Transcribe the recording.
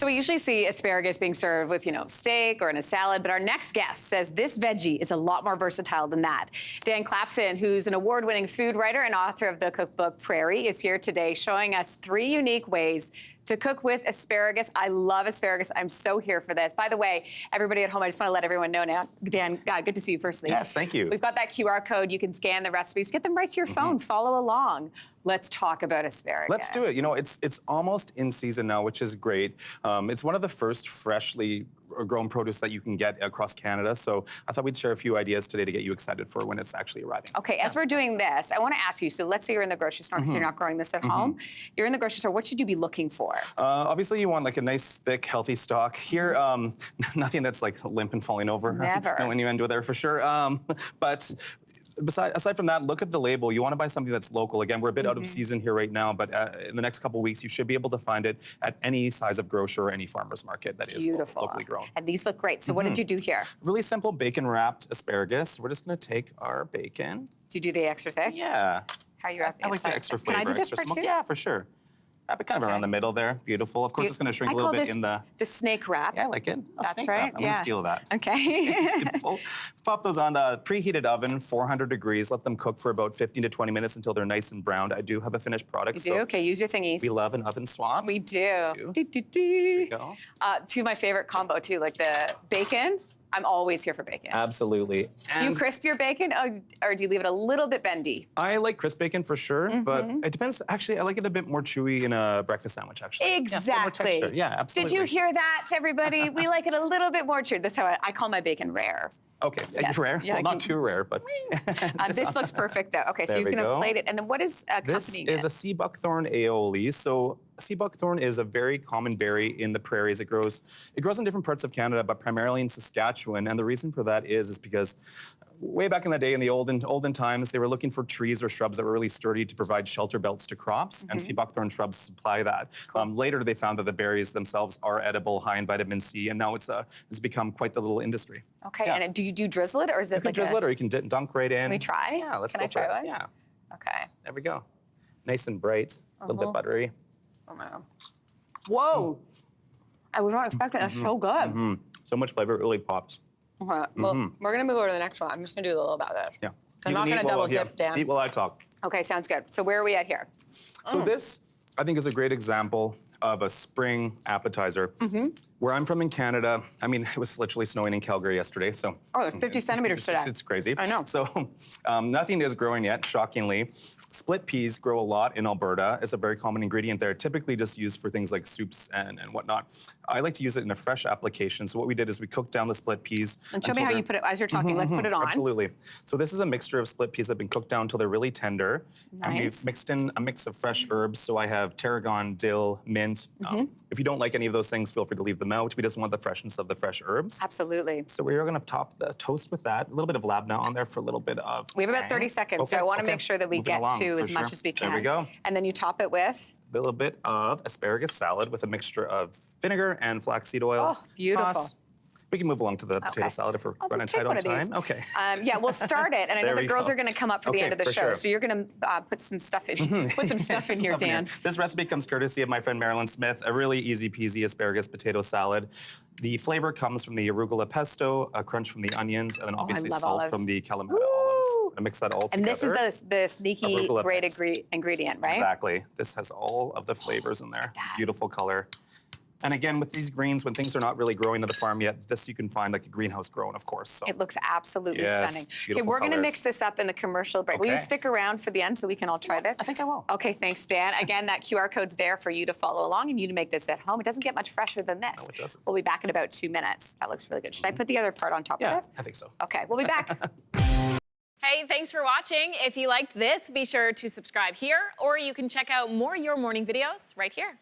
So we usually see asparagus being served with, steak or in a salad, but our next guest says this veggie is a lot more versatile than that. Dan Clapson, who's an award-winning food writer and author of the cookbook Prairie, is here today showing us 3 unique ways to cook with asparagus. I love asparagus. I'm so here for this. By the way, everybody at home, I just want to let everyone know now, Dan, good to see you firstly. Yes, thank you. We've got that QR code. You can scan the recipes, get them right to your phone, follow along. Let's talk about asparagus. Let's do it. It's almost in season now, which is great. It's one of the first freshly grown produce that you can get across Canada. So I thought we'd share a few ideas today to get you excited for when it's actually arriving. Okay, as we're doing this, I want to ask you, so let's say you're in the grocery store because you're not growing this at home. You're in the grocery store, what should you be looking for? Obviously, you want like a nice, thick, healthy stalk. Here, nothing that's like limp and falling over. Never. No innuendo there for sure. But aside from that, look at the label. You want to buy something that's local. Again, we're a bit out of season here right now, but in the next couple of weeks, you should be able to find it at any size of grocer or any farmer's market that is locally grown. And these look great. So what did you do here? Really simple bacon-wrapped asparagus. We're just going to take our bacon. Do you do the extra thick? Yeah. How are you wrapping I like the extra flavor, Can I do this extra part smoke. too? Yeah, for sure. Wrap it kind of around the middle there. Beautiful. Of course, it's going to shrink a little bit in the... the snake wrap. Yeah, I like it. That's snake right. wrap. I'm going to steal that. Okay. Beautiful. Pop those on the preheated oven, 400 degrees. Let them cook for about 15 to 20 minutes until they're nice and browned. I do have a finished product. You do? Okay, use your thingies. We love an oven swap. We do. There we go. Two of my favorite combo too, like the bacon. I'm always here for bacon. Absolutely. Do you crisp your bacon or do you leave it a little bit bendy? I like crisp bacon for sure, but it depends. Actually, I like it a bit more chewy in a breakfast sandwich, actually. Exactly. Yeah, yeah, absolutely. Did you hear that, everybody? We like it a little bit more chewy. That's how I call my bacon rare. Okay, Yes. rare? Yeah, well, not too rare, but... This looks perfect, though. Okay, so you're going to plate it. And then what is accompanying This is a sea buckthorn aioli. So sea buckthorn is a very common berry in the prairies. It grows in different parts of Canada, but primarily in Saskatchewan. And the reason for that is because way back in the day, in the olden times, they were looking for trees or shrubs that were really sturdy to provide shelter belts to crops, and sea buckthorn shrubs supply that. Later, they found that the berries themselves are edible, high in vitamin C, and now it's become quite the little industry. Okay, and do you drizzle it, or is it you can drizzle it, or you can dunk right in. Can we try? Yeah, let's Can go I try for it. one? Yeah. Okay. There we go. Nice and bright, a little bit buttery. Oh, man. Whoa! I was not expecting that. That's so good. So much flavor, it really pops. Okay, well, we're going to move over to the next one. I'm just going to do a little about this. Yeah. I'm not going to double dip, Dan. Eat while I talk. Okay, sounds good. So where are we at here? So this, I think, is a great example of a spring appetizer. Where I'm from in Canada, I mean, it was literally snowing in Calgary yesterday, so... Oh, it's 50 centimeters today. It's crazy. I know. So nothing is growing yet, shockingly. Split peas grow a lot in Alberta. It's a very common ingredient there, typically just used for things like soups and whatnot. I like to use it in a fresh application. So what we did is we cooked down the split peas. And show me how you put it, as you're talking, let's put it on. Absolutely. So this is a mixture of split peas that have been cooked down until they're really tender. Nice. And we've mixed in a mix of fresh herbs. So I have tarragon, dill, mint. If you don't like any of those things, feel free to leave them out. We just want the freshness of the fresh herbs. Absolutely. So we're going to top the toast with that. A little bit of labneh on there for a little bit of We have about 30 seconds, so I want to make sure that we get to as much as we can. There we go. And then you top it with? A little bit of asparagus salad with a mixture of vinegar and flaxseed oil. Oh, beautiful. Toss. We can move along to the potato salad if we're running tight on time. Okay. Yeah, we'll start it, and I know the girls are going to come up for the end of the show, sure. so you're going to put some stuff in. Put some stuff in here, Dan. This recipe comes courtesy of my friend Marilyn Smith. A really easy peasy asparagus potato salad. The flavor comes from the arugula pesto, a crunch from the onions, and then obviously salt from the Kalamata olives. I mix that all together. And this is the sneaky great ingredient, right? Exactly. This has all of the flavors in there. Beautiful color. And again, with these greens, when things are not really growing to the farm yet, this you can find like a greenhouse grown, of course. So. It looks absolutely stunning. Okay, we're going to mix this up in the commercial break. Will you stick around for the end so we can all try this? I think I will. Okay, thanks, Dan. Again, that QR code's there for you to follow along and you to make this at home. It doesn't get much fresher than this. No, it doesn't. We'll be back in about 2 minutes. That looks really good. Should I put the other part on top of this? Yeah, I think so. Okay, we'll be back. Hey, thanks for watching. If you liked this, be sure to subscribe here, or you can check out more Your Morning videos right here.